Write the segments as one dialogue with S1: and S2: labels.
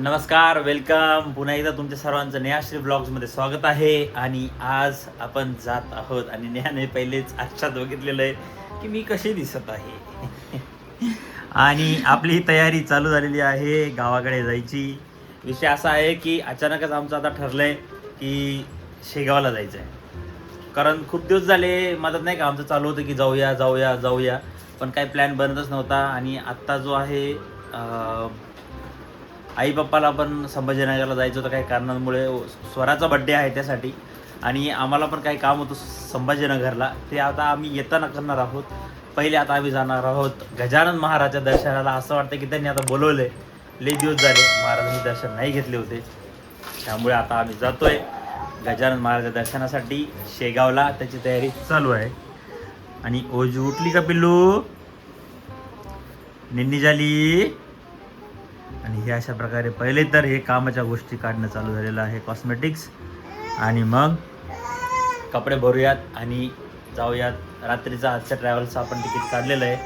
S1: नमस्कार, वेलकम पुन्हा एकदा तुमच्या सर्वांचं नेहाश्री ब्लॉग्समध्ये स्वागत आहे. आणि आज आपण जात आहोत आणि नेहाने पहिलेच आरशात बघितलेलं आहे की मी कशी दिसत आहे आणि आपली तयारी चालू झालेली आहे गावाकडे जायची. विषय असा आहे की अचानकच आमचं आता ठरलं आहे की शेगावला जायचं आहे. कारण खूप दिवस झाले मदत नाही का आमचं चालू होतं की जाऊया जाऊया जाऊया, पण काही प्लॅन बनतच नव्हता. आणि आत्ता जो आहे आई पप्पाला पण संभाजीनगरला जायचं होतं काही कारणांमुळे. स्वराचा बड्डे आहे त्यासाठी, आणि आम्हाला पण काही काम होतं संभाजीनगरला, ते आता आम्ही येताना करणार आहोत. पहिले आता आम्ही जाणार आहोत गजानन महाराजच्या दर्शनाला. असं वाटतं की त्यांनी आता बोलवलं आहे, लई दिवस झाले महाराजांनी दर्शन नाही घेतले होते, त्यामुळे आता आम्ही जातोय गजानन महाराजच्या दर्शनासाठी शेगावला. त्याची तयारी चालू आहे. आणि ओजू उठली का पिल्लू? निन्नी झाली. आणि हे अशा प्रकारे पहिले तर हे कामाच्या गोष्टी काढणं चालू झालेलं आहे, कॉस्मेटिक्स. आणि मग कपडे भरूयात आणि जाऊयात. रात्रीचा आजच्या ट्रॅव्हल्सचं आपण तिकीट काढलेलं आहे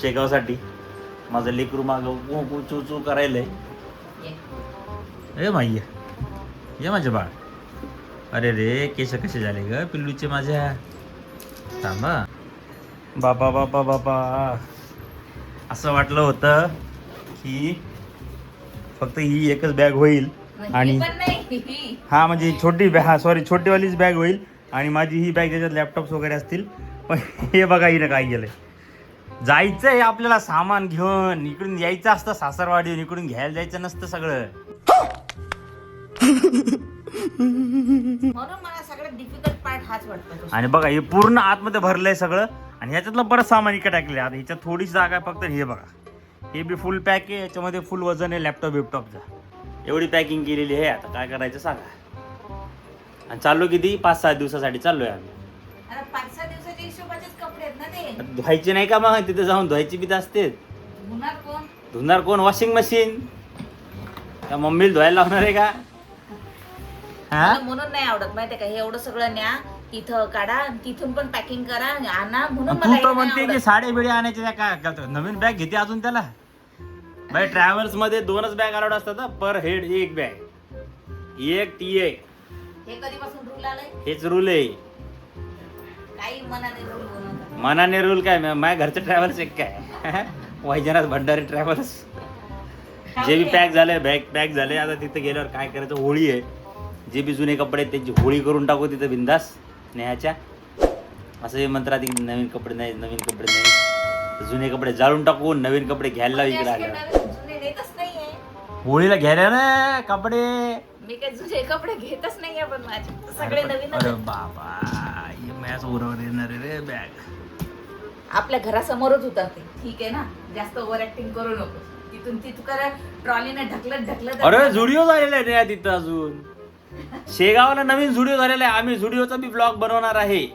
S1: शेगावसाठी. माझं लेकरू मागं चू चू करायला आहे. ए माई ये माझे बाळ. अरे रे, केस कसे झाले ग पिल्लूचे माझ्या? थांबा बाबा बाबा बाबा. असं वाटलं होतं की फक्त ही एकच बॅग होईल आणि हा म्हणजे छोटी बॅग, सॉरी छोटीवालीच बॅग होईल आणि माझी ही बॅग ज्याच्यात लॅपटॉप्स वगैरे असतील. पण हे बघा हिनं काय केलंय. जायचं आहे आपल्याला सामान घेऊन, इकडून यायचं असतं सासरवाडीहून, इकडून घ्यायला जायचं नसतं सगळं. आणि बघा हे पूर्ण आतमध्ये भरलंय सगळं, आणि ह्याच्यातलं बरं सामान इकडे टाकले. आता ह्याच्यात थोडीशी जागा आहे फक्त. हे बघा, हे बी फुल पॅक आहे, याच्यामध्ये फुल वजन आहे लॅपटॉप बिपटॉपचा. एवढी पॅकिंग केलेली आहे. आता काय करायचं सांगा. आणि चाललो किती 5-6 दिवसासाठी चाललोय आम्ही.
S2: 5-6 दिवसाच्या हिशोबाचेच कपडे आहेत ना ते.
S1: धुवायचे नाही का मग? तिथे जाऊन धुवायची बी असते. धुणार कोण? वॉशिंग मशीन का मम्मीला धुवायला लावणार आहे का?
S2: म्हणून नाही आवडत माहितीये का, हे एवढं सगळं न्या तिथं काढा, तिथून पण पॅकिंग करा आणा. म्हणून
S1: तू तर म्हणते की साडे बिडे आणायचे काय? नवीन बॅग घेते अजून त्याला. बाय ट्रॅव्हल्स मध्ये 2च बॅग अलाउड असतात पर हेड. एक बॅग, एक ती एक.
S2: हे कधीपासून रूल आलंय?
S1: हेच रूल आहे.
S2: काही मनाने रूल बनवतात.
S1: मनाने रूल काय? माझ्या घरचं ट्रॅव्हल्स एक काय वैजनाथ भंडारी ट्रॅव्हल्स. जे बी पॅक झालंय, बॅग पॅक झाले. आता तिथे गेल्यावर काय करायचं, होळी आहे. जे बी जुने कपडे आहेत त्यांची होळी करून टाकू तिथे बिंदास नेहाच्या. असं हे म्हणतात की नवीन कपडे नाही, नवीन कपडे नाही, जुने कपडे जाळून टाकून नवीन कपडे घ्यायला लाव इकडे आल्यावर.
S2: जुने नेतच नाहीये
S1: होळीला घ्यायला ना कपडे.
S2: मी काही जुने कपडे घेतच नाहीये, पण माझे सगळे नवीन.
S1: अरे बाबा, मॅच उरवर येणार रे बॅग.
S2: आपल्या घरासमोरच होता ते, ठीक आहे ना. जास्त ओव्हर ऍक्टिंग करू नको. तिथून तिथं करा ट्रॉलीने ढकलत ढकलत.
S1: अरे झुडिओ झालेला आहे ना तिथं. अजून शेगावला नवीन झुडिओ झालेला आहे. आम्ही झुडिओचा बी ब्लॉग बनवणार आहे.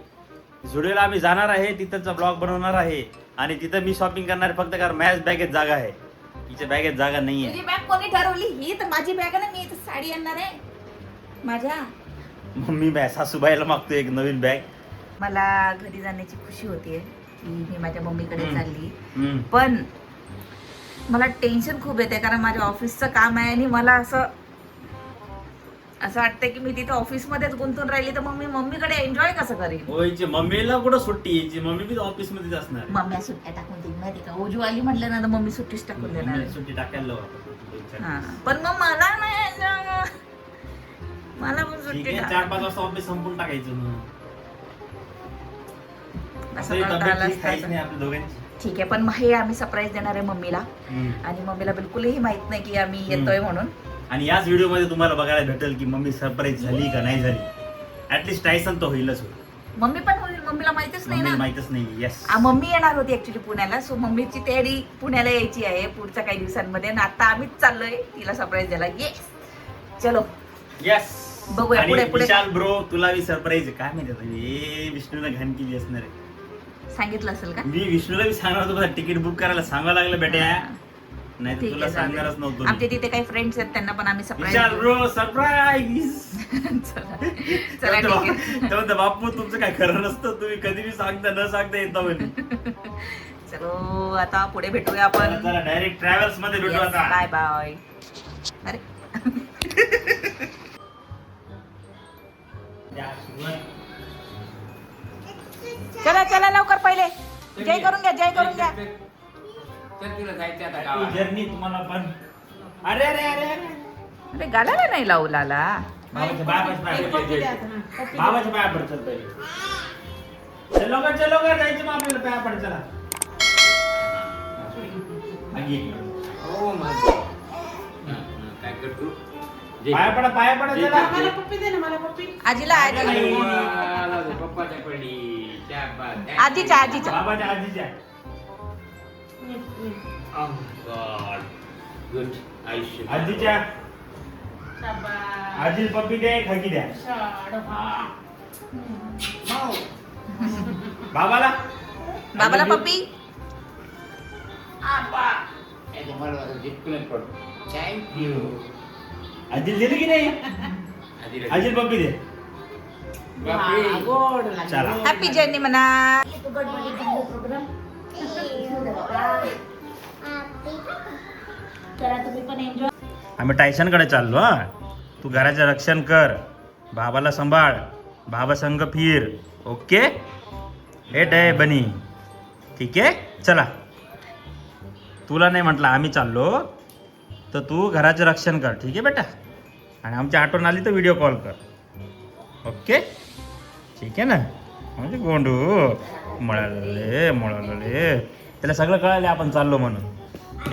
S1: झुडिओला आम्ही जाणार आहे, तिथंचा ब्लॉग बनवणार आहे. आणि तिथं मी शॉपिंग करणार आहे फक्त, कारण मॅच बॅगेत जागा आहे, तिच्या बॅगेत जागा नाहीये.
S2: तुझी बॅग कोणी ठरवली? ही तर माझी बॅग आहे ना. मी इथं साडी आणणार आहे माझ्या.
S1: मम्मी बॅग सासूबाईला मागतो एक नवीन बॅग.
S2: मला घरी जाण्याची खुशी होतीये की मी माझ्या मम्मीकडे चालली.
S1: हम्म.
S2: पण मला टेन्शन खूप येते, कारण माझ्या ऑफिसचं काम आहे आणि मला असं वाटतंय की मी तिथे ऑफिसमध्येच गुंतून राहिली तर मग मी मम्मीकडे एन्जॉय कसं करेन.
S1: होयची मम्मीला कुठं सुट्टी यायची? मम्मी बी ऑफिस मध्येच असणार.
S2: मम्मी सुट्ट्या टाकून देईल माहिती का. ओजू आली म्हटलं ना तर मम्मी सुट्टीच टाकून देणार आहे.
S1: सुट्टी टाकायला लावू आपण.
S2: हा, पण मग मला नाही, मला पण
S1: ठीक
S2: सुट्टी
S1: आहे, 4-5 वाजता ऑफिस संपून टाकायचं मग.
S2: असं करता आलं
S1: काहीच
S2: असतं.
S1: नाही आपल्या दोघांची.
S2: ठीक आहे, पण मग हे आम्ही सरप्राईज देणार आहे मम्मीला. आणि मम्मीला बिलकुलही माहित नाही की आम्ही येतोय म्हणून.
S1: आणि याच व्हिडिओ मध्ये तुम्हाला बघायला भेटेल की मम्मी सरप्राईज झाली का नाही झाली. ऍटलीस्ट टायसन तो होईलच होईल.
S2: मम्मी पण होईल, मम्मीला माहितच नाही ना.
S1: माहितच नाही. येस,
S2: मम्मी येणार होती ऍक्च्युली पुण्याला. सो मम्मीची तयारी पुण्याला यायची आहे पुढच्या काही दिवसांमध्ये. आणि आता आम्हीच चाललोय तिला सरप्राईज द्यायला. येस, चलो
S1: येस.
S2: बघूया पुढे पुढे.
S1: विशाल ब्रो, तुला बी सरप्राईज काय माहिती विष्णूला घाण केली असणार आहे.
S2: सांगितलं असेल का?
S1: मी विष्णूला बी सांगणार होतो तिकीट बुक करायला. सांगावं लागलं बेट्या, नाही तर तुला सांगणारच नव्हतो.
S2: आमच्या तिथे काही फ्रेंड्स आहेत, त्यांना पण आम्ही सरप्राईज.
S1: विशाल ब्रो सरप्राईज.
S2: चला ठीक आहे.
S1: बापू तुमचं काय खरं नसतं, तुम्ही कधी बी सांगता न सांगता येतं म्हणे.
S2: चलो आता पुढे भेटूया आपण.
S1: चला डायरेक्ट ट्रॅव्हल्स मध्ये भेटू आता.
S2: Bye bye. अरे चला चला लवकर पहिले जय करून घ्या, जय करून घ्या.
S1: जर्नी तुम्हाला पण. अरे अरे अरे अरे
S2: अरे गालाला नाही लावू लाला.
S1: बाबाच्या पाया पड चल पहिले. चलो का जायचं मग आपल्याला पाया पड चला.
S3: काय करतो
S1: पाया पडा चला.
S2: आजीला
S3: पप्पाच्या पडली
S2: आजीच्या आजीच्या
S1: बाबाच्या आजीच्या.
S3: गुड आयुष्य
S1: आजीच्या आजी पप्पी द्या खाकी द्या. बाबाला
S2: बाबाला पप्पी.
S3: थँक्यू
S1: आजी दिली की नाही. आजी पप्पी दे. चला
S2: हॅपी जर्नी म्हणा.
S1: आम्ही टायसनकडे चाललो. हा तू घराचं रक्षण कर, बाबाला सांभाळ, बाबा संग फिर. ओके हेट आहे बनी. ठीक आहे चला. तुला नाही म्हटलं आम्ही चाललो तर तू घराचं रक्षण कर. ठीक आहे बेटा. आणि आमची आठवण आली तर व्हिडिओ कॉल कर. ओके ठीक आहे ना. म्हणजे गोंडू मळाले त्याला सगळं कळाले आपण चाललो म्हणून.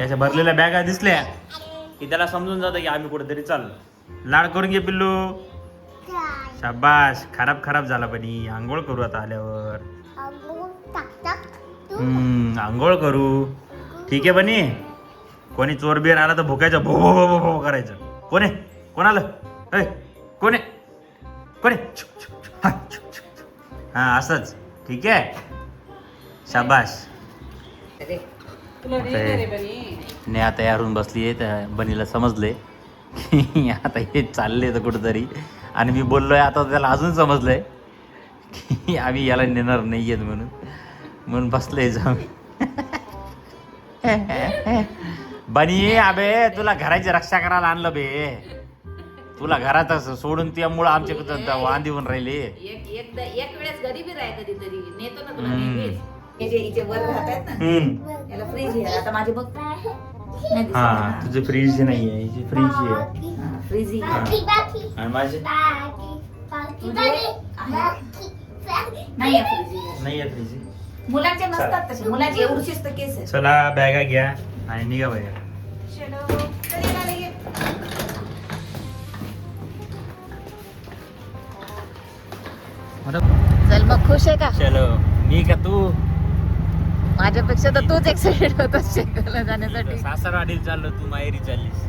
S1: याच्या भरलेल्या बॅगा दिसल्या की त्याला समजून जातं की आम्ही कुठेतरी चाललो. लाड करून घे पिल्लू. शाबास. खराब झाला बनी. आंघोळ करू आता आल्यावर. आंघोळ करू. ठीक आहे बनी. कोणी चोर बिर आला तर भुकायचं भो भो भो भो करायचं. कोण आहे कोण आलं ऐ कोण आहे कोण आहे हा असंच. ठीक आहे शाबास. नेहा तयार होऊन बसली आहे. त्या बनीला समजले की आता हे चालले तर कुठंतरी. आणि मी बोललोय आता त्याला अजून समजलंय की आम्ही याला नेणार नाही आहेत म्हणून बसले जाऊन. बनी अबे तुला घराची रक्षा करायला आणलं बे. तुला घरात सोडून त्यामुळं आमच्या वांदी होऊन राहिले.
S2: एक वेळेस घरी बी राह कधीतरी नेतो ना तुला नेहमीच. हे जे इथे वर राहतात ना याला फ्रीज आहे. आता माझे बघ नाही दिसत.
S1: हा तुझे फ्रीज नाही आहे. हिची फ्रीज आहे.
S2: फ्रीज
S1: आणि माझे
S2: नाही आहे फ्रीज.
S1: नाही आहे फ्रीज.
S2: मुलांचे नसतात तसे. मुलांची एवढीच तर केस आहे.
S1: चला बॅगा घ्या आणि निघा बाहेर.
S2: चल मग खुश आहे का.
S1: चलो मी का तू.
S2: माझ्यापेक्षा तर तूच एक्साइटेड होतास शेगावला जाण्यासाठी.
S1: सासरवाडीला चाललो तू माहेरी चाललीस.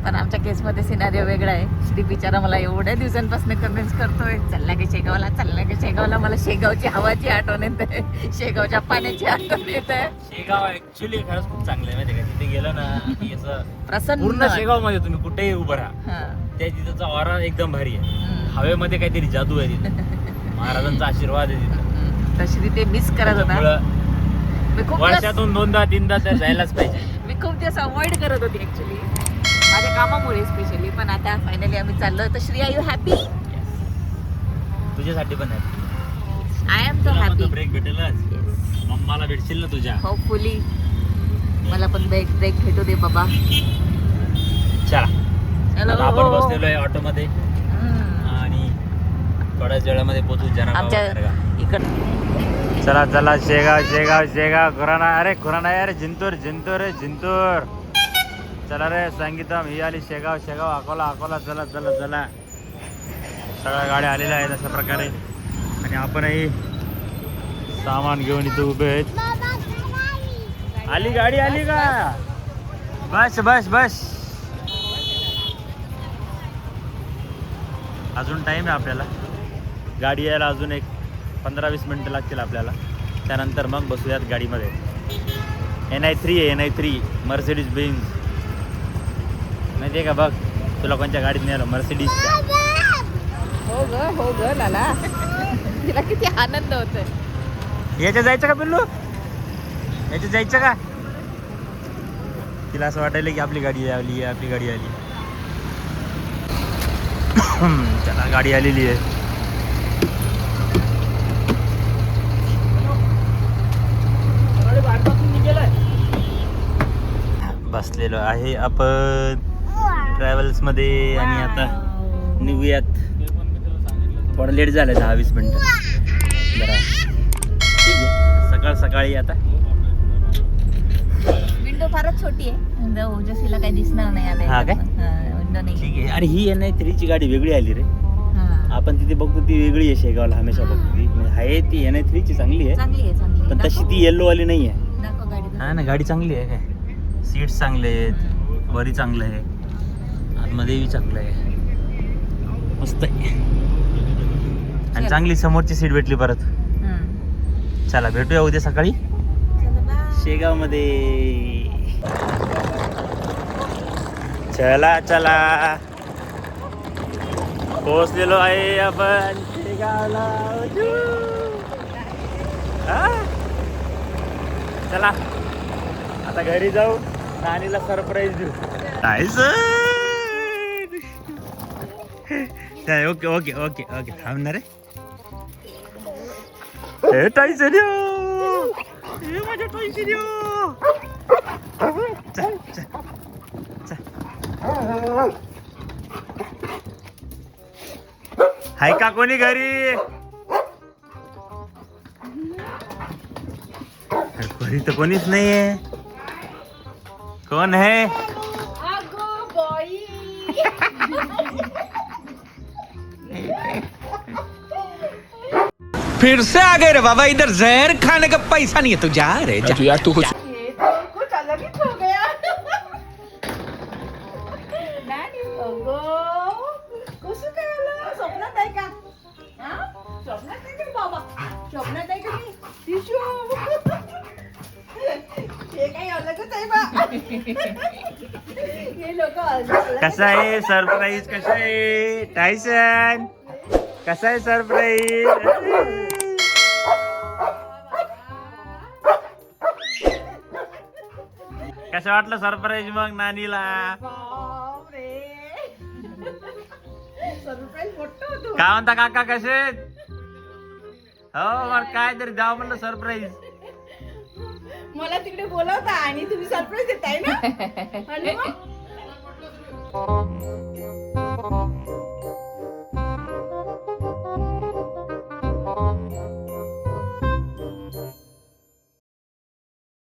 S2: पण आमच्या केसमध्ये सिनारिओ वेगळा आहे. श्री बिचारा मला एवढ्या दिवसांपासून कन्व्हिन्स करतोय चालला की शेगावला चालला की शेगावला. मला शेगावची हवाची आठवण येते, शेगावच्या पाण्याची आठवण येते.
S1: शेगाव ऍक्च्युली खरंच खूप चांगलं आहे माहिती का. तिथे गेलं ना की असं
S2: प्रसन्न
S1: पूर्ण शेगाव मध्ये तुम्ही कुठेही उभं राहा
S2: हा.
S1: त्या तिथंचा ऑरा एकदम भारी आहे.
S2: हवेमध्ये
S1: काहीतरी जादू आहे तिथे. महाराजांचा आशीर्वाद आहे तिथं.
S2: तशी ते मिस करत होता.
S1: त्यामुळं
S2: मी खूप
S1: वर्षातून 2-3दा तर जायलाच पाहिजे.
S2: मी खूप दिवस अवॉइड करत होती ऍक्च्युली माझ्या कामामुळे स्पेशली. पण आता फायनली आम्ही चाललो. तर श्री आर यू हॅपी.
S1: तुझ्यासाठी पण आहे.
S2: I am so happy.
S1: Break भेटेलच. मम्माला भेटशील ना तुझ्या.
S2: होपफुली मला पण ब्रेक भेटू दे बाबा.
S1: चला
S2: चलो
S1: आता आपण बसलेलो आहे ऑटो मध्ये आणि थोड्याच वेळामध्ये पोहोचू
S2: आमच्या इकड.
S1: चला चला शेगाव खुराना. अरे खुराना यार जिंतूर जिंतूर. चला रे संगीतम ही आली शेगाव अकोला. चला सगळ्या गाड्या आलेल्या आहेत अशा प्रकारे. आणि आपणही सामान घेऊन इथे उभे आहेत. आली गाडी आली का. बस अजून टाइम आहे आपल्याला. गाडी यायला अजून एक 15-20 मिनिटं लागतील आपल्याला. त्यानंतर मग बसूयात गाडीमध्ये. NI3 आहे NI3 मर्सिडीज बेन्झ. माहिती आहे का. बघ तुला कोणत्या गाडीत नेलं. मर्सिडीजच्या.
S2: हो ग लाला. तिला किती आनंद होतोय.
S1: याच्या जायचं का पिल्लू. याच्यात जायचं का? तिला असं वाटायला की आपली गाडी आली आपली गाडी आली. चला गाडी आलेली आहे. बसलेलो आहे आपण ट्रॅव्हल्स मध्ये आणि आता निघूयात. थोडं लेट झालं 10-20 मिनिटं जरा. ठीक आहे सकाळ सकाळी आता.
S2: विंडो फारच छोटी आहे, ओजस्वीला काही दिसणार नाही आता.
S1: हा काय?
S2: विंडो नाही.
S1: ठीक आहे. अरे ही NI3 ची गाडी वेगळी आली रे.
S2: हा.
S1: आपण तिथे बघतो ती वेगळी आहे शेगावला हमेशा बघतो ती. म्हणजे आहे ती NI3 ची चांगली आहे
S2: चांगली आहे चांगली आहे.
S1: पण तशी ती येल्लो वाली नाही आहे.
S2: दाखव गाडी दाखव.
S1: हा ना गाडी चांगली आहे काय. सीट्स चांगले आहेत, वरी चांगलं आहे, आतमध्येही चांगलं आहे, मस्त आहे. आणि चांगली समोरची सीट भेटली परत. चला भेटूया उद्या सकाळी
S2: चला बाय.
S1: शेगाव मध्ये. चला चला पोहोचलेलो आहे आपण शेगावला. हा? चला आता घरी जाऊ, नानीला सरप्राईज देऊ. ओके ओके ओके ओके थांबणार रे. हे टायसन हे माझ्या टायसन. चल चल चल. हाय का कोणी घरी? घरी तर कोणीच नाहीये. कौन है?
S4: फिर से आ गए रे बाबा, इधर जहर खाने का पैसा नहीं है, तू जा रे जा। यार तू कुछ
S2: ये तो कुछ अलग ही हो गया. नानी अगो कसं काय आलं? स्वप्नात आहे का? हा? स्वप्नात आहे का बाबा? स्वप्नात आहे का मी? टिशू. हे काही अलगच आहे बा. हे लोक अलग.
S1: कसा आहे सरप्राईज? कसा आहे टायसन? कसा आहे सरप्राईज? कसं वाटलं सरप्राईज मग नानीला?
S2: बापरे. सरप्राईज मोठं होतं.
S1: काय म्हणता काका कसे? हो मग काय तरी द्यावं म्हणलं सरप्राईज.
S2: मला तिकडे बोलवता आणि तुम्ही सरप्राईज देताय ना. आणि मग?